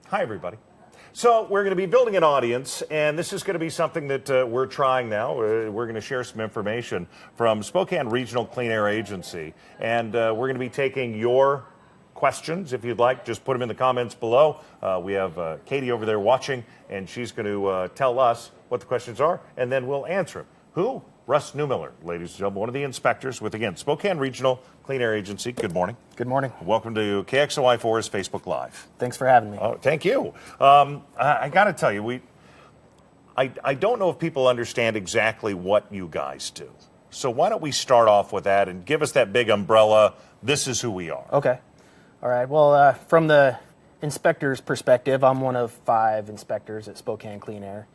Hi, everybody. So we're going to be building an audience, and this is going to be something that we're trying now. We're going to share some information from Spokane Regional Clean Air Agency, and we're going to be taking your questions. If you'd like, just put them in the comments below. We have Katie over there watching, and she's going to tell us what the questions are, and then we'll answer them. Who? Russ Newmiller, ladies and gentlemen, one of the inspectors with, again, Spokane Regional Clean Air Agency. Good morning. Good morning. Welcome to KXLY4's Facebook Live. Thanks for having me. Oh, thank you. I got to tell you, I don't know if people understand exactly what you guys do. So why don't we start off with that and give us that big umbrella. This is who we are. Okay. All right. Well, from the inspector's perspective, I'm one of 5 inspectors at Spokane Clean Air.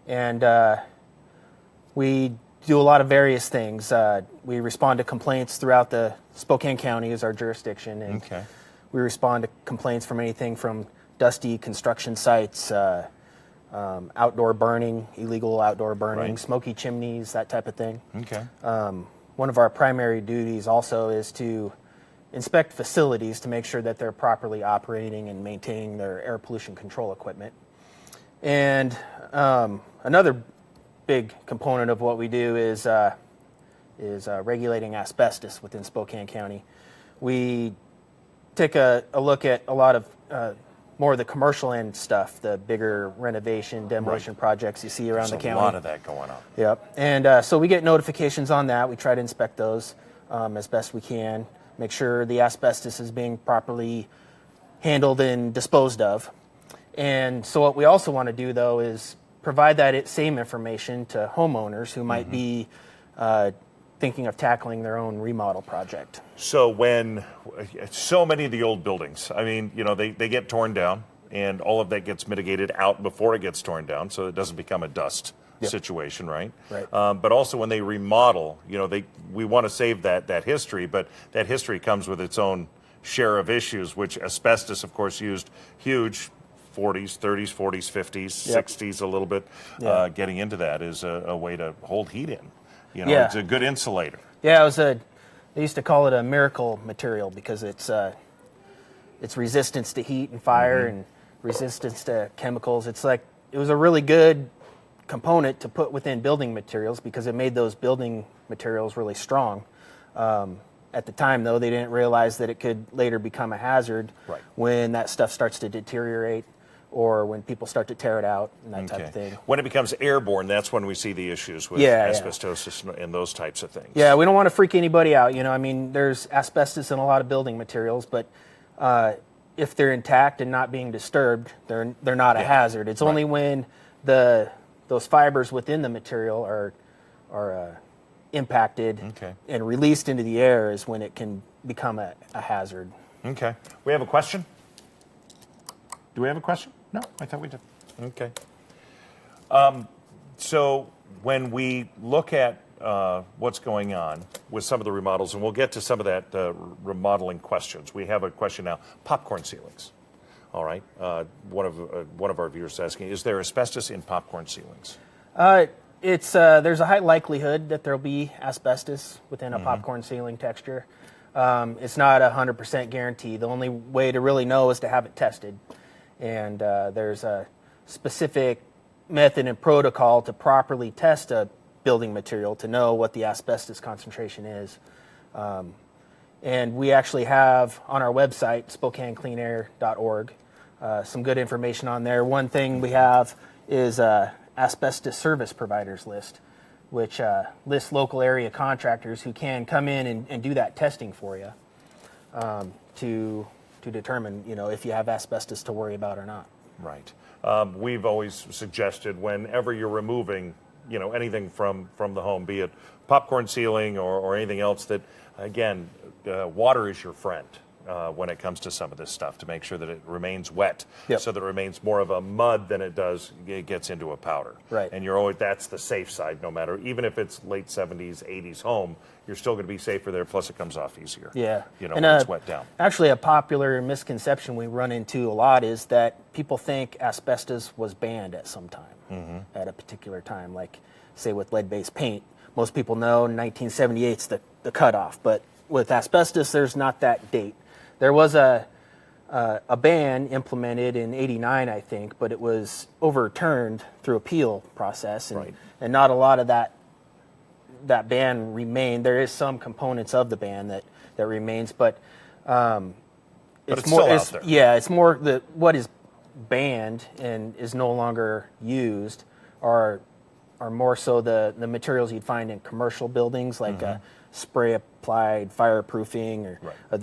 And we do a lot of various things. We respond to complaints throughout the Spokane County is our jurisdiction. And Okay. we respond to complaints from anything from dusty construction sites, outdoor burning, illegal outdoor burning, Right. smoky chimneys, that type of thing. Okay. One of our primary duties also is to inspect facilities to make sure that they're properly operating and maintaining their air pollution control equipment. And another big component of what we do is regulating asbestos within Spokane County. We take a look at a lot of more of the commercial end stuff, the bigger renovation, demolition projects you see around the county. There's a lot of that going on. Yep. And so we get notifications on that. We try to inspect those as best we can, make sure the asbestos is being properly handled and disposed of. And so what we also want to do, though, is provide that same information to homeowners who might be thinking of tackling their own remodel project. So when so many of the old buildings, I mean, you know, they get torn down, and all of that gets mitigated out before it gets torn down, so it doesn't become a dust situation, right? Right. But also when they remodel, you know, we want to save that history, but that history comes with its own share of issues, which asbestos, of course, used huge 40s, 30s, 40s, 50s, 60s a little bit. Getting into that is a way to hold heat in. You know, it's a good insulator. Yeah, they used to call it a miracle material because it's resistance to heat and fire and resistance to chemicals. It was a really good component to put within building materials because it made those building materials really strong. At the time, though, they didn't realize that it could later become a hazard when that stuff starts to deteriorate or when people start to tear it out and that type of thing. When it becomes airborne, that's when we see the issues with asbestosis and those types of things. Yeah, we don't want to freak anybody out. You know, I mean, there's asbestos in a lot of building materials, but if they're intact and not being disturbed, they're not a hazard. It's only when those fibers within the material are impacted and released into the air is when it can become a hazard. Okay. We have a question? Do we have a question? No, I thought we did. Okay. So when we look at what's going on with some of the remodels, and we'll get to some of that remodeling questions. We have a question now. Popcorn ceilings. All right. One of our viewers is asking, is there asbestos in popcorn ceilings? There's a high likelihood that there'll be asbestos within a popcorn ceiling texture. It's not 100% guarantee. The only way to really know is to have it tested. And there's a specific method and protocol to properly test a building material to know what the asbestos concentration is. And we actually have on our website, SpokaneCleanAir.org, some good information on there. One thing we have is asbestos service providers list, which lists local area contractors who can come in and do that testing for you to determine, you know, if you have asbestos to worry about or not. Right. We've always suggested whenever you're removing, you know, anything from the home, be it popcorn ceiling or anything else, that, again, water is your friend. When it comes to some of this stuff, to make sure that it remains wet, so that it remains more of a mud than it gets into a powder. Right. And you're always, that's the safe side, no matter, even if it's late 70s, 80s home, you're still going to be safer there, plus it comes off easier. Yeah. You know, when it's wet down. Actually, a popular misconception we run into a lot is that people think asbestos was banned at some time, at a particular time, like, say, with lead-based paint. Most people know 1978's the cutoff, but with asbestos, there's not that date. There was a a ban implemented in '89, I think, but it was overturned through appeal process, and not a lot of that ban remained. There is some components of the ban that remains, but it's more, still out there. Yeah, it's more what is banned and is no longer used are more so the materials you'd find in commercial buildings, like spray applied fireproofing or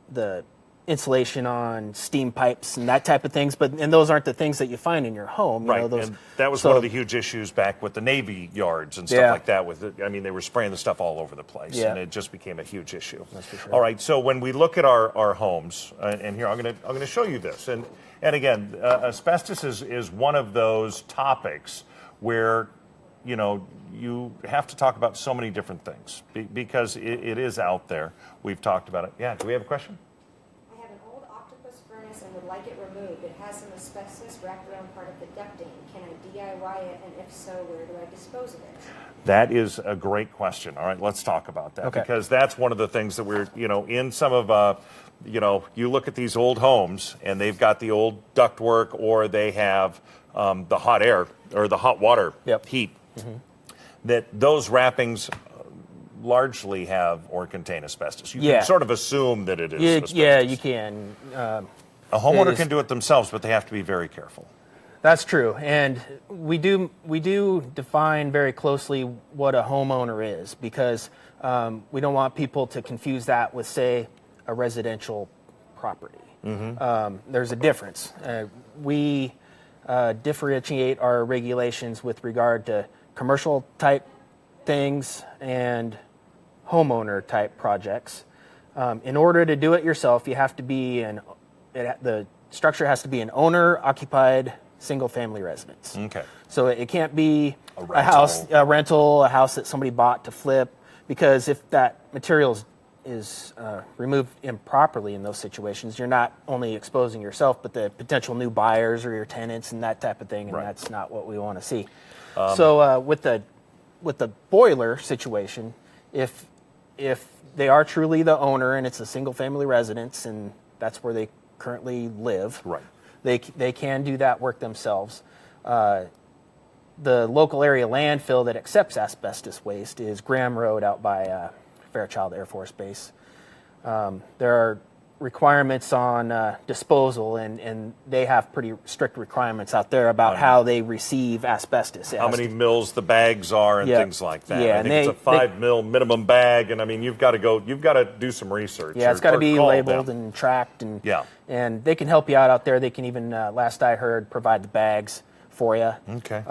the insulation on steam pipes and that type of things, and those aren't the things that you find in your home. And that was one of the huge issues back with the Navy yards and stuff like that. They were spraying the stuff all over the place, and it just became a huge issue. That's for sure. All right, so when we look at our homes, and here I'm going to show you this, and again, asbestos is one of those topics where you have to talk about so many different things because it is out there. We've talked about it. Yeah, do we have a question? And would like it removed. It has some asbestos wrapped around part of the ducting. Can I DIY it, and if so, where do I dispose of it? That is a great question. All right, let's talk about that because that's one of the things that we're, in some of, you look at these old homes and they've got the old ductwork or they have the hot air or the hot water heat. That those wrappings largely have or contain asbestos. You can sort of assume that it is asbestos. Yeah, you can. A homeowner can do it themselves, but they have to be very careful. That's true, and we do define very closely what a homeowner is because we don't want people to confuse that with, say, a residential property. There's a difference. We differentiate our regulations with regard to commercial type things and homeowner type projects. In order to do it yourself, you have to be the structure has to be an owner-occupied single-family residence. Okay. So it can't be a house that somebody bought to flip, because if that material is removed improperly in those situations, you're not only exposing yourself, but the potential new buyers or your tenants and that type of thing, and that's not what we want to see. So with the boiler situation, if they are truly the owner and it's a single-family residence and that's where they currently live, they can do that work themselves. The local area landfill that accepts asbestos waste is Graham Road out by Fairchild Air Force Base. There are requirements on disposal, and they have pretty strict requirements out there about how they receive asbestos. How many mils the bags are and things like that. I think it's a 5 mil minimum bag, and you've got to do some research. Yeah, it's got to be labeled and tracked, and they can help you out there. They can even, last I heard, provide the bags for you. Okay.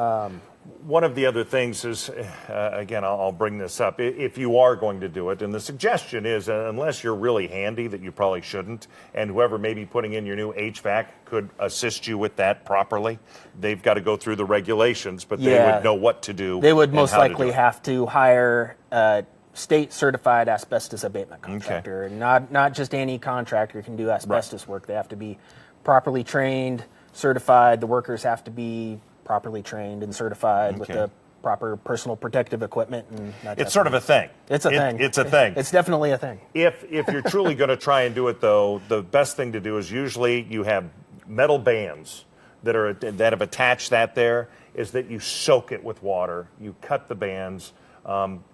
One of the other things is, again, I'll bring this up, if you are going to do it, and the suggestion is, unless you're really handy, that you probably shouldn't, and whoever may be putting in your new HVAC could assist you with that properly. They've got to go through the regulations, but they would know what to do. They would most likely have to hire a state-certified asbestos abatement contractor. Not just any contractor can do asbestos work. They have to be properly trained, certified. The workers have to be properly trained and certified with the proper personal protective equipment. And it's sort of a thing. It's a thing. It's a thing. It's definitely a thing. If you're truly going to try and do it, though, the best thing to do is usually you have metal bands that have attached that there, is that you soak it with water. You cut the bands.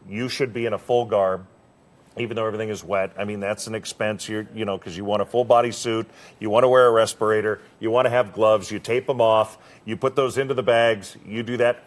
You should be in a full garb, even though everything is wet. That's an expense, because you want a full body suit, you want to wear a respirator, you want to have gloves, you tape them off, you put those into the bags, you do that,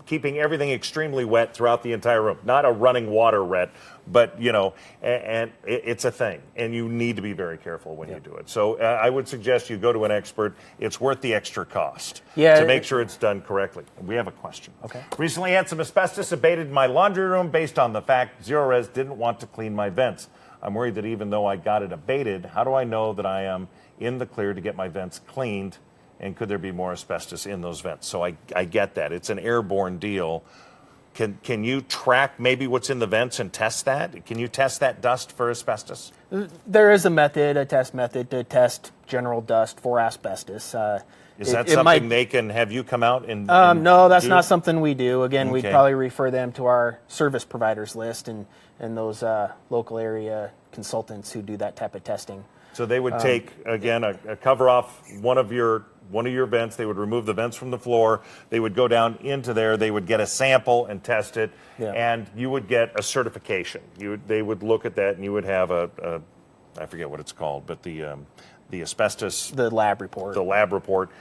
keeping everything extremely wet throughout the entire room. Not a running water wet, but, and it's a thing, and you need to be very careful when you do it. So I would suggest you go to an expert. It's worth the extra cost to make sure it's done correctly. We have a question. Okay. Recently had some asbestos abated in my laundry room based on the fact Zero Res didn't want to clean my vents. I'm worried that even though I got it abated, how do I know that I am in the clear to get my vents cleaned, and could there be more asbestos in those vents? So I get that. It's an airborne deal. Can you track maybe what's in the vents and test that? Can you test that dust for asbestos? There is a test method to test general dust for asbestos. Is that something they can have you come out and no, that's not something we do. Again, we'd probably refer them to our service providers list and those local area consultants who do that type of testing. So they would take, again, a cover off one of your vents. They would remove the vents from the floor. They would go down into there. They would get a sample and test it, and you would get a certification. They would look at that, and you would have I forget what it's called, but the asbestos, the lab report.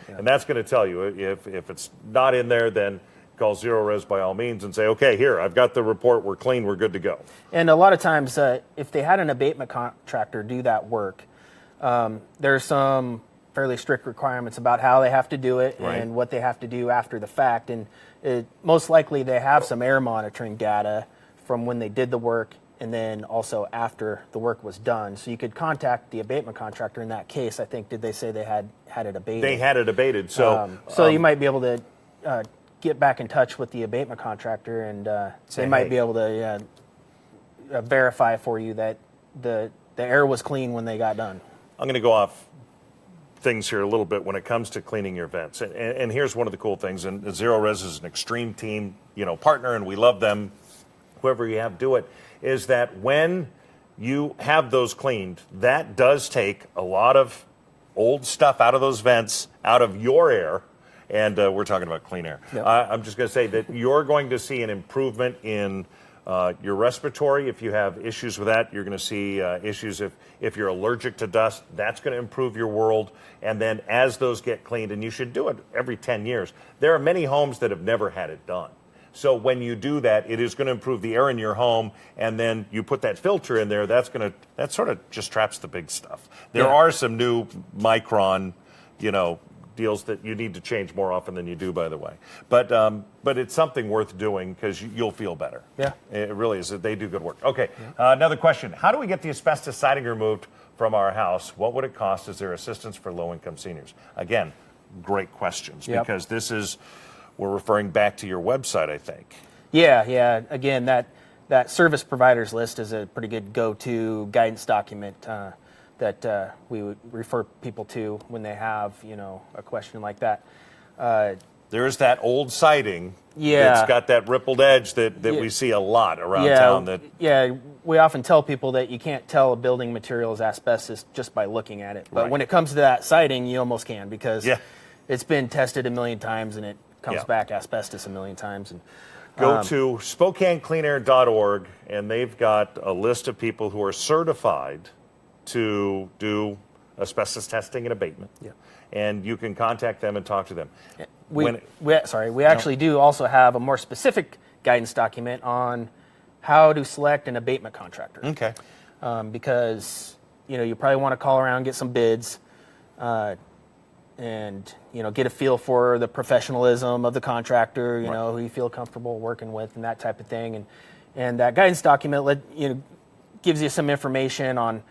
And that's going to tell you if it's not in there, then call Zero Res by all means and say, okay, here, I've got the report, we're clean, we're good to go. And a lot of times, if they had an abatement contractor do that work, there's some fairly strict requirements about how they have to do it and what they have to do after the fact. And most likely they have some air monitoring data from when they did the work and then also after the work was done. So you could contact the abatement contractor in that case. I think, did they say they had it abated? They had it abated. So you might be able to get back in touch with the abatement contractor, and they might be able to verify for you that the air was clean when they got done. I'm going to go off things here a little bit when it comes to cleaning your vents. And here's one of the cool things, and Zero Res is an extreme team, partner, and we love them, whoever you have do it, is that when you have those cleaned, that does take a lot of old stuff out of those vents, out of your air, and we're talking about clean air. Yep. I'm just going to say that you're going to see an improvement in your respiratory. If you have issues with that, you're going to see issues if you're allergic to dust. That's going to improve your world. And then as those get cleaned, and you should do it every 10 years, there are many homes that have never had it done. So when you do that, it is going to improve the air in your home, and then you put that filter in there, that sort of just traps the big stuff. There are some new micron, deals that you need to change more often than you do, by the way. But it's something worth doing because you'll feel better. Yeah. It really is. They do good work. Okay, another question. How do we get the asbestos siding removed from our house? What would it cost? Is there assistance for low-income seniors? Again, great questions, because we're referring back to your website, I think. Yeah. Again, that service providers list is a pretty good go-to guidance document that we would refer people to when they have, a question like that. There's that old siding that's got that rippled edge that we see a lot around town. We often tell people that you can't tell a building material is asbestos just by looking at it. But when it comes to that siding, you almost can, because it's been tested a million times and it comes back asbestos a million times. And go to SpokaneCleanAir.org, and they've got a list of people who are certified to do asbestos testing and abatement. Yeah. And you can contact them and talk to them. We actually do also have a more specific guidance document on how to select an abatement contractor. Okay. Because, you probably want to call around, get some bids, and, get a feel for the professionalism of the contractor, who you feel comfortable working with and that type of thing. And that guidance document gives you some information on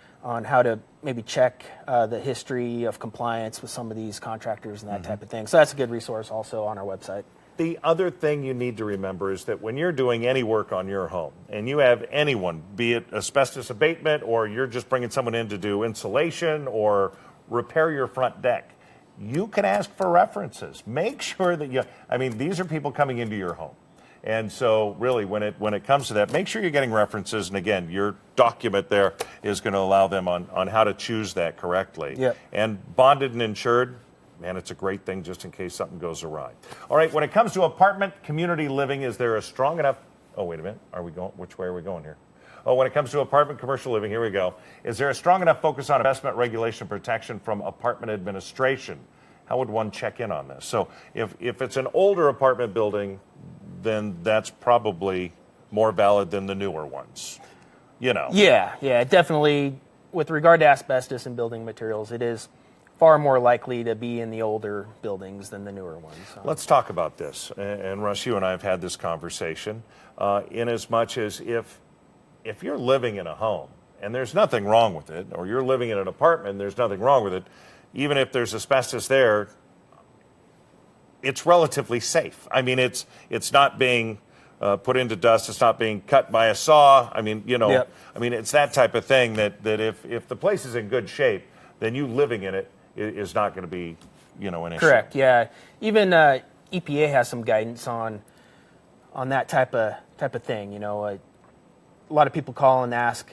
how to maybe check the history of compliance with some of these contractors and that type of thing. So that's a good resource also on our website. The other thing you need to remember is that when you're doing any work on your home and you have anyone, be it asbestos abatement or you're just bringing someone in to do insulation or repair your front deck, you can ask for references. Make sure that these are people coming into your home. And so really, when it comes to that, make sure you're getting references. And again, your document there is going to allow them on how to choose that correctly. Yep. And bonded and insured, man, it's a great thing just in case something goes awry. All right, when it comes to apartment community living, is there a strong enough... Oh, wait a minute. Which way are we going here? Oh, when it comes to apartment commercial living, here we go. Is there a strong enough focus on investment regulation protection from apartment administration? How would one check in on this? So if it's an older apartment building, then that's probably more valid than the newer ones, Yeah, definitely. With regard to asbestos and building materials, it is far more likely to be in the older buildings than the newer ones. So. Let's talk about this. And Russ, you and I have had this conversation. In as much as if you're living in a home and there's nothing wrong with it, or you're living in an apartment and there's nothing wrong with it, even if there's asbestos there, it's relatively safe. It's not being put into dust. It's not being cut by a saw. It's that type of thing that if the place is in good shape, then you living in it is not going to be, an issue. Correct. Yeah. Even EPA has some guidance on that type of thing. A lot of people call and ask,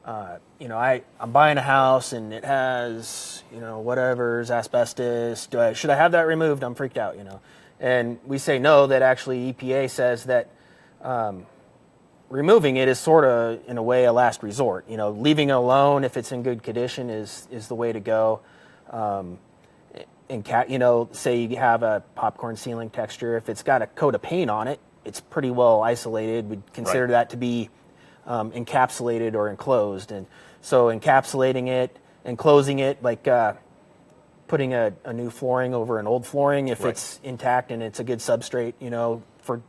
I'm buying a house and it has, whatever's asbestos. Should I have that removed? I'm freaked out, And we say no, that actually EPA says that removing it is sort of, in a way, a last resort. Leaving it alone if it's in good condition is the way to go. Say you have a popcorn ceiling texture, if it's got a coat of paint on it, it's pretty well isolated. We'd consider that to be encapsulated or enclosed. And so encapsulating it, enclosing it, like putting a new flooring over an old flooring if it's intact and it's a good substrate,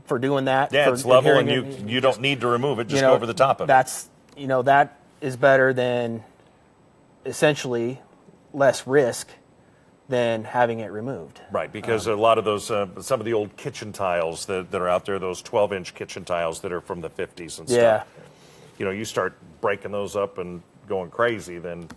for doing that. Yeah, for it's level and adhering you don't need to remove it, just go over the top of it. That is better than essentially less risk than having it removed. Right, because a lot of those, some of the old kitchen tiles that are out there, those 12-inch kitchen tiles that are from the 50s and stuff. You start breaking those up and going crazy, then,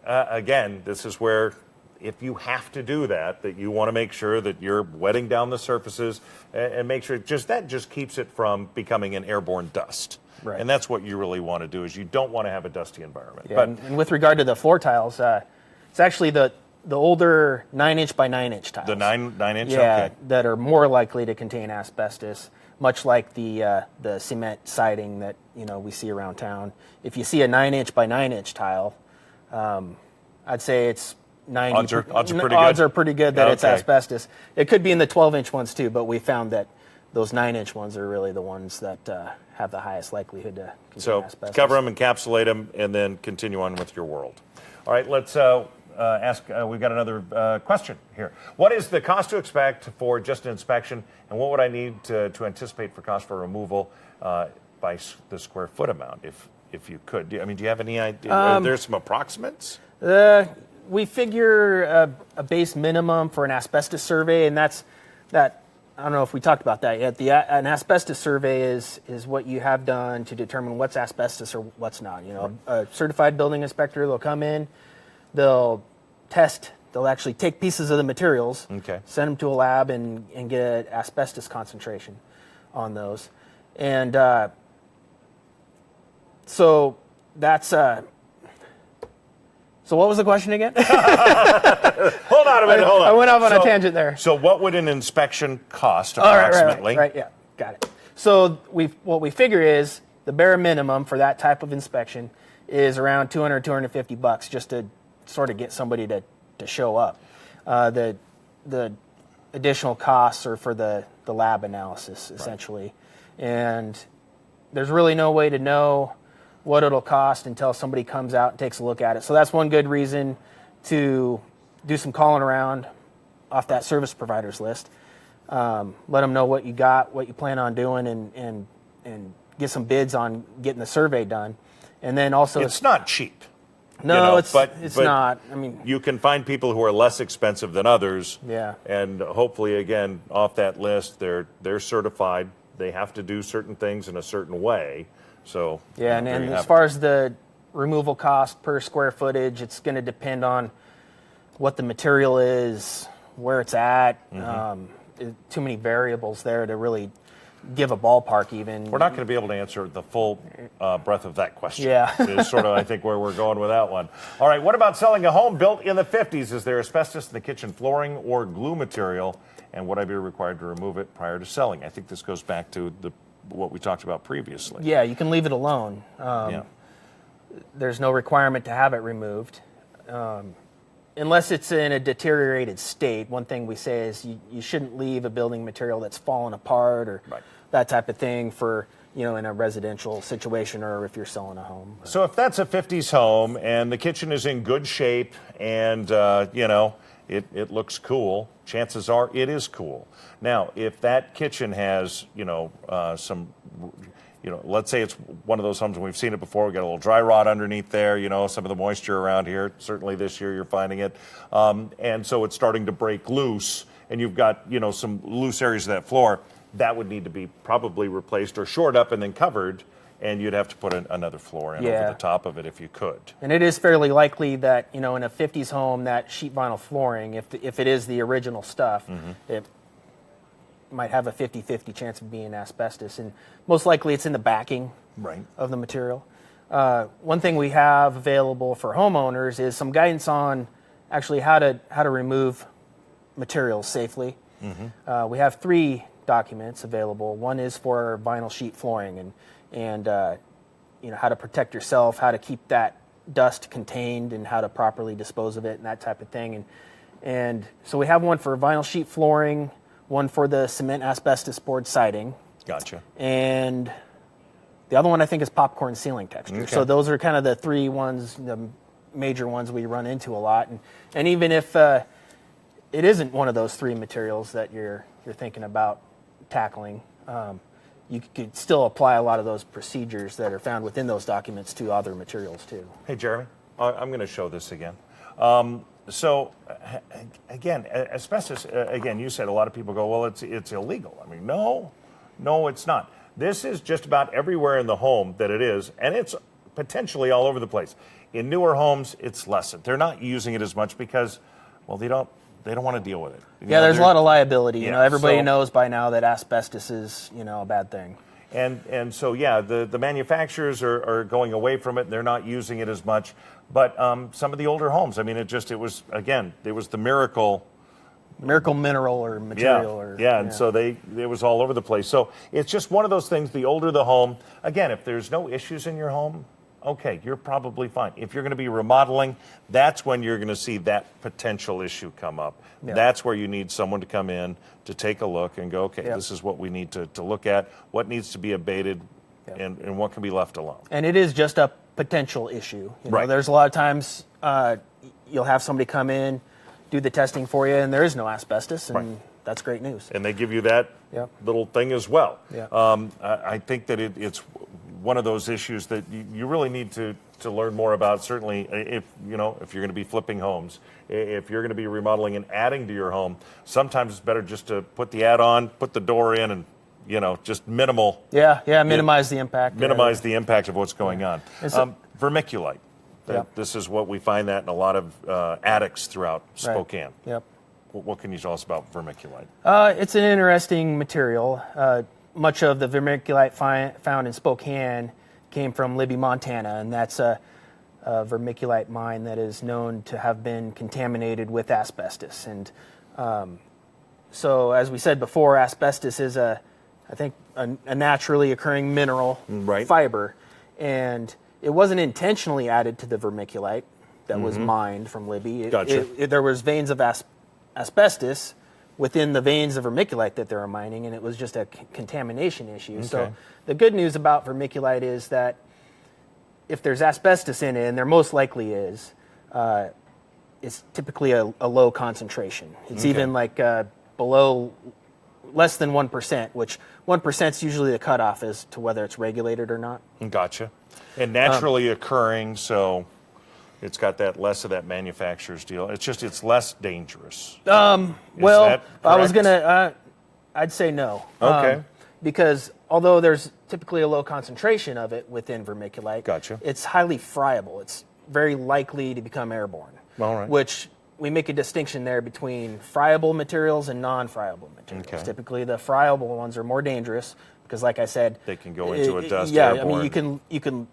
again, this is where if you have to do that you want to make sure that you're wetting down the surfaces and make sure that just keeps it from becoming an airborne dust. Right. And that's what you really want to do, is you don't want to have a dusty environment. Yeah, But and with regard to the floor tiles, it's actually the older 9-inch by 9-inch tiles. The 9-inch? Yeah, Okay. that are more likely to contain asbestos, much like the cement siding that we see around town. If you see a 9-inch by 9-inch tile, I'd say it's 90. Odds are pretty good? Odds are pretty good that it's Okay. asbestos. It could be in the 12-inch ones too, but we found that those 9-inch ones are really the ones that have the highest likelihood to contain So asbestos. cover them, encapsulate them, and then continue on with your world. All right, let's ask. We've got another question here. What is the cost to expect for just an inspection, and what would I need to anticipate for cost for removal by the square foot amount, if you could? Do you have any idea? Are there some approximates? We figure a base minimum for an asbestos survey, and that's that. I don't know if we talked about that yet. An asbestos survey is what you have done to determine what's asbestos or what's not. A certified building inspector, they'll come in, they'll test, they'll actually take pieces of the materials, send them to a lab and get an asbestos concentration on those. And so that's... So what was the question again? Hold on a minute, hold on. I went off on a tangent there. So what would an inspection cost approximately? Right, yeah, got it. So what we figure is the bare minimum for that type of inspection is around $200-250 just to sort of get somebody to show up. The additional costs are for the lab analysis, essentially. Right. And there's really no way to know what it'll cost until somebody comes out and takes a look at it. So that's one good reason to do some calling around off that service providers list. Let them know what you got, what you plan on doing, and get some bids on getting the survey done. And then also... It's not cheap. No, it's not. I mean, you can find people who are less expensive than others. Yeah. And hopefully, again, off that list, they're certified. They have to do certain things in a certain way. So yeah, and as far as the removal cost per square footage, it's going to depend on what the material is, where it's at. Too many variables there to really give a ballpark even. We're not going to be able to answer the full breadth of that question. Yeah. Is sort of, I think, where we're going with that one. All right, what about selling a home built in the 50s? Is there asbestos in the kitchen flooring or glue material? And would I be required to remove it prior to selling? I think this goes back to what we talked about previously. Yeah, you can leave it alone. There's no requirement to have it removed. Unless it's in a deteriorated state. One thing we say is you shouldn't leave a building material that's fallen apart or that type of thing for, in a residential situation or if you're selling a home. So if that's a 50s home and the kitchen is in good shape and, it looks cool, chances are it is cool. Now, if that kitchen has, some, let's say it's one of those homes, and we've seen it before, we got a little dry rot underneath there, some of the moisture around here, certainly this year you're finding it. And so it's starting to break loose, and you've got, some loose areas of that floor, that would need to be probably replaced or shored up and then covered, and you'd have to put another floor in over the top of it if you could. And it is fairly likely that, in a 50s home, that sheet vinyl flooring, if it is the original stuff, it might have a 50-50 chance of being asbestos. And most likely it's in the backing of the material. one thing we have available for homeowners is some guidance on actually how to remove materials safely. We have 3 documents available. One is for vinyl sheet flooring and how to protect yourself, how to keep that dust contained, and how to properly dispose of it and that type of thing. And so we have one for vinyl sheet flooring, one for the cement asbestos board siding. Gotcha. And the other one I think is popcorn ceiling texture. Okay. So those are kind of the 3 ones, the major ones we run into a lot. And even if it isn't one of those 3 materials that you're thinking about tackling, you could still apply a lot of those procedures that are found within those documents to other materials too. Hey, Jeremy, I'm going to show this again. So, again, asbestos, again, you said a lot of people go, well, it's illegal. I mean, no, it's not. This is just about everywhere in the home that it is, and it's potentially all over the place. In newer homes, it's lessened. They're not using it as much because, well, they don't want to deal with it. There's a lot of liability. Yeah, Everybody knows by now that asbestos is, a bad thing. And so, the manufacturers are going away from it. And they're not using it as much. But some of the older homes, I mean, it was the miracle mineral or material. And so it was all over the place. So it's just one of those things, the older the home, again, if there's no issues in your home, okay, you're probably fine. If you're going to be remodeling, that's when you're going to see that potential issue come up. Yeah. That's where you need someone to come in to take a look and go, okay, this is what we need to look at, what needs to be abated, and what can be left alone. And it is just a potential issue. Right. There's a lot of times you'll have somebody come in, do the testing for you, and there is no asbestos, and that's great news. And they give you that little thing as well. Yeah. I think that it's one of those issues that you really need to learn more about. Certainly, if you're going to be flipping homes, if you're going to be remodeling and adding to your home, sometimes it's better just to put the add-on, put the door in, and just minimal. Minimize the impact. Minimize the impact of what's going on. Vermiculite. This is what we find that in a lot of attics throughout Spokane. Right. Yep. What can you tell us about vermiculite? It's an interesting material. Much of the vermiculite found in Spokane came from Libby, Montana, and that's a vermiculite mine that is known to have been contaminated with asbestos. And so, as we said before, asbestos is a naturally occurring mineral fiber, and it wasn't intentionally added to the vermiculite that was mined from Libby. Gotcha. There was veins of asbestos within the veins of vermiculite that they were mining, and it was just a contamination issue. Okay. So the good news about vermiculite is that if there's asbestos in it, and there most likely is, it's typically a low concentration. It's even below less than 1%, which 1% is usually the cutoff as to whether it's regulated or not. Gotcha. And naturally occurring, so it's got that less of that manufacturer's deal. It's less dangerous. Well, that I was correct? gonna, I'd say no. Okay. Because although there's typically a low concentration of it within vermiculite, Gotcha. it's highly friable. It's very likely to become airborne. All right. Which we make a distinction there between friable materials and non-friable materials. Okay. Typically, the friable ones are more dangerous because, like I said, They can go into a dust Yeah, airborne. I mean, you can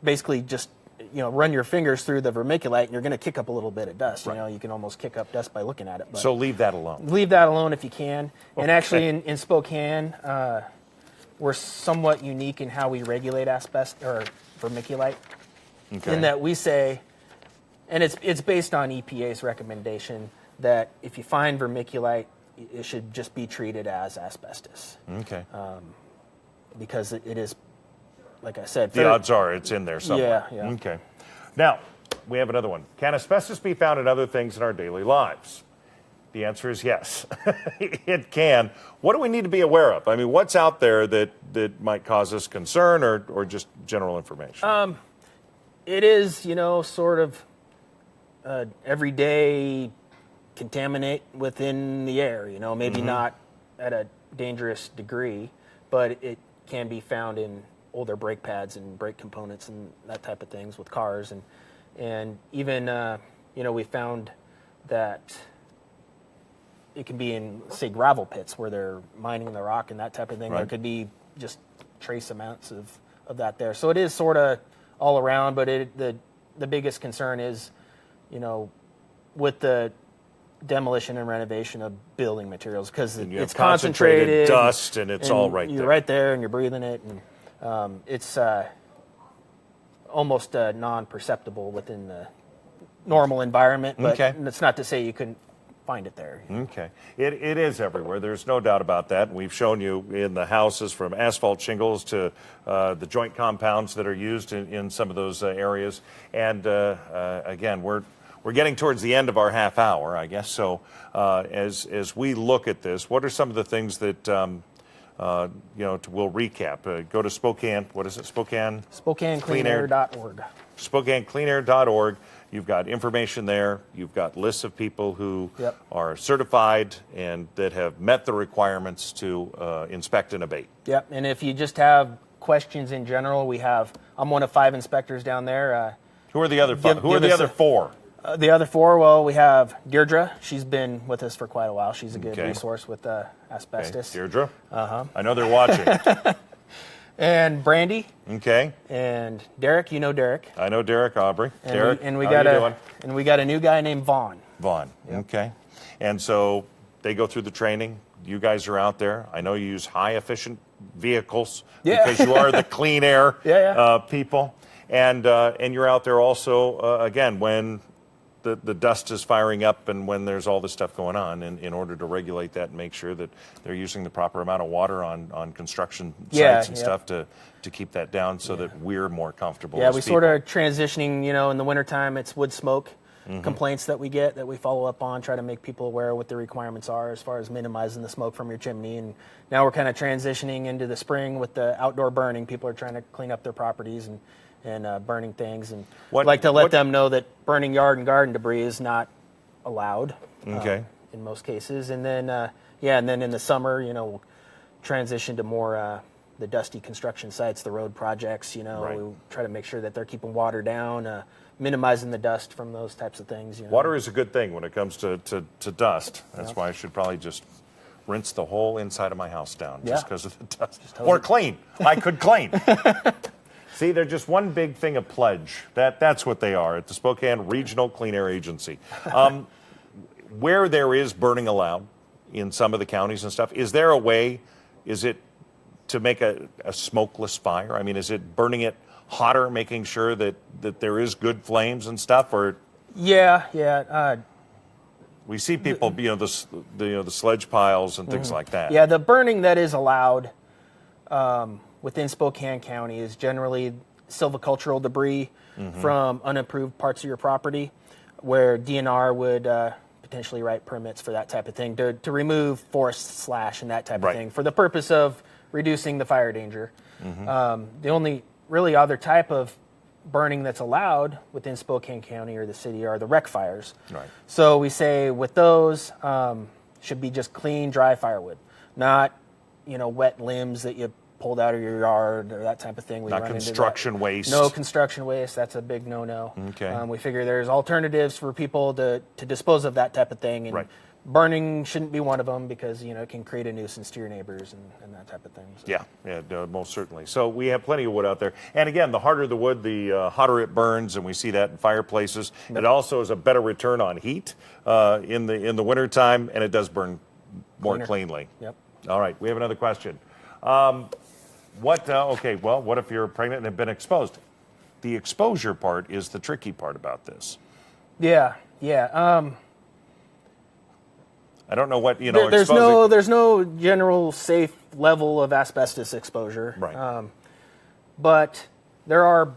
basically just run your fingers through the vermiculite, and you're going to kick up a little bit of dust. Right. You can almost kick up dust by looking at it. But So leave that alone. leave that alone if you can. And Okay. actually, in Spokane, we're somewhat unique in how we regulate asbestos or vermiculite. Okay. In that we say, and it's based on EPA's recommendation, that if you find vermiculite, it should just be treated as asbestos. Okay. Because it is, like I said, The odds are it's in there somewhere. Yeah. Okay. Now, we have another one. Can asbestos be found in other things in our daily lives? The answer is yes. It can. What do we need to be aware of? I mean, what's out there that might cause us concern or just general information? It is, sort of everyday contaminate within the air, maybe not at a dangerous degree, but it can be found in older brake pads and brake components and that type of things with cars. And even, we found that it can be in, say, gravel pits where they're mining the rock and that type of thing. Right. There could be just trace amounts of of that there. So it is sort of all around, but the biggest concern is, with the demolition and renovation of building materials, because it's concentrated dust, and it's all right you're there. right there, and you're breathing it, and it's almost non-perceptible within the normal environment. But it's not to say you couldn't find it there. Okay. It is everywhere. There's no doubt about that. We've shown you in the houses, from asphalt shingles to the joint compounds that are used in some of those areas. And again, we're getting towards the end of our half hour, I guess. So as we look at this, what are some of the things that we'll recap? Go to Spokane. What is it? Spokane? SpokaneCleanAir.org. SpokaneCleanAir.org. You've got information there. You've got lists of people who are certified and that have met the requirements to inspect and abate. Yep. And if you just have questions in general, I'm one of 5 inspectors down there. Who are the other 5? Who are the other 4? The other 4, well, we have Deirdre. She's been with us for quite a while. She's a good resource with asbestos. Okay. Deirdre? I know they're watching. And Brandy. Okay. And Derek. You know Derek. I know Derek Aubrey. And Derek, how are you doing? And we got a new guy named Vaughn. Vaughn. Yep. Okay. And so they go through the training. You guys are out there. I know you use high efficient vehicles because you are the clean air people. And you're out there also, again, when the dust is firing up and when there's all this stuff going on, in order to regulate that and make sure that they're using the proper amount of water on construction sites and stuff to keep that down so that we're more comfortable. Yeah, we sort of transitioning, in the wintertime, it's wood smoke complaints that we get that we follow up on, try to make people aware of what the requirements are as far as minimizing the smoke from your chimney. And now we're kind of transitioning into the spring with the outdoor burning. People are trying to clean up their properties and burning things, and I'd like to let them know that burning yard and garden debris is not allowed in most cases. And then and then in the summer, we'll transition to more the dusty construction sites, the road projects. We try to make sure that they're keeping water down, minimizing the dust from those types of things. Water is a good thing when it comes to dust. That's why I should probably just rinse the whole inside of my house down just because of the dust. Or clean. I could clean. See, they're just one big thing of pledge. That's what they are at the Spokane Regional Clean Air Agency. Where there is burning allowed in some of the counties and stuff, is there a way, is it to make a smokeless fire? I mean, is it burning it hotter, making sure that there is good flames and stuff? Or we see people, the sledge piles and things like that. Yeah, the burning that is allowed within Spokane County is generally silvicultural debris from unapproved parts of your property, where DNR would potentially write permits for that type of thing to remove forest slash and that type of thing for the purpose of reducing the fire danger. The only really other type of burning that's allowed within Spokane County or the city are the rec fires. Right. So we say with those should be just clean, dry firewood, not wet limbs that you pulled out of your yard or that type of thing. Not construction waste. No construction waste. That's a big no-no. Okay. We figure there's alternatives for people to dispose of that type of thing, and burning shouldn't be one of them because it can create a nuisance to your neighbors and that type of thing. So. Yeah, most certainly. So we have plenty of wood out there, and again, the harder the wood, the hotter it burns, and we see that in fireplaces. It also is a better return on heat in the wintertime, and it does burn more cleanly. Yep. All right, we have another question. What if you're pregnant and have been exposed? The exposure part is the tricky part about this. Yeah. I don't know what, There's no general safe level of asbestos exposure. Right. But there are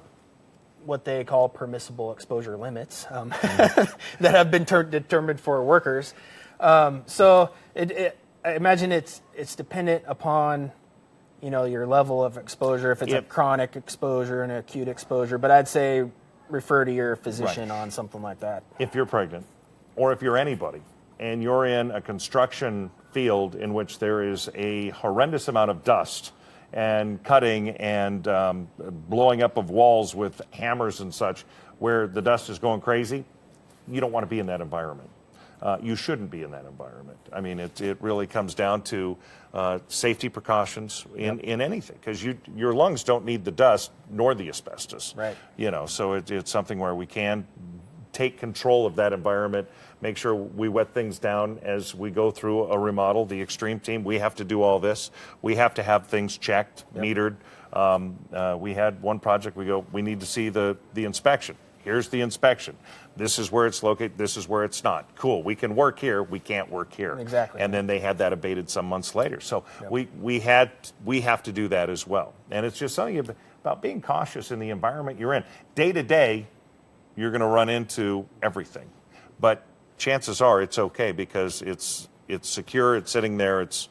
what they call permissible exposure limits that have been determined for workers. So I imagine it's dependent upon your level of exposure, if it's a chronic exposure and an acute exposure. But I'd say refer to your physician on something like that. If you're pregnant, or if you're anybody, and you're in a construction field in which there is a horrendous amount of dust and cutting and blowing up of walls with hammers and such, where the dust is going crazy, you don't want to be in that environment. you shouldn't be in that environment. I mean, it really comes down to safety precautions in anything, because your lungs don't need the dust nor the asbestos. Right. So it's something where we can take control of that environment, make sure we wet things down as we go through a remodel. The Extreme team, we have to do all this. We have to have things checked, metered. We had one project, we need to see the inspection. Here's the inspection. This is where it's located. This is where it's not. Cool. We can work here. We can't work here. Exactly. And then they had that abated some months later. So we have to do that as well. And it's just something about being cautious in the environment you're in. Day to day, you're going to run into everything, but chances are it's okay because it's secure. It's sitting there. It's.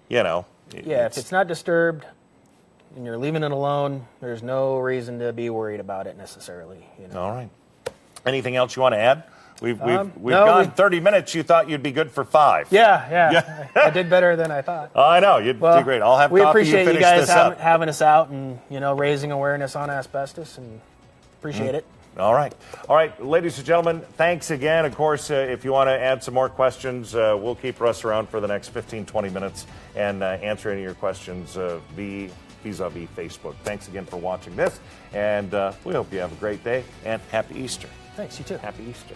If it's not disturbed and you're leaving it alone, there's no reason to be worried about it necessarily. All right. Anything else you want to add? We've No, gone 30 minutes. You thought you'd be good for 5. Yeah. I did better than I thought. Oh, I know. You do great. I'll have we coffee. appreciate you you finish guys this up. having us out and raising awareness on asbestos, and appreciate it. All right. Ladies and gentlemen, thanks again. Of course, if you want to add some more questions, we'll keep Russ around for the next 15, 20 minutes and answer any of your questions vis-a-vis Facebook. Thanks again for watching this, and we hope you have a great day, and happy Easter. Thanks, you too. Happy Easter.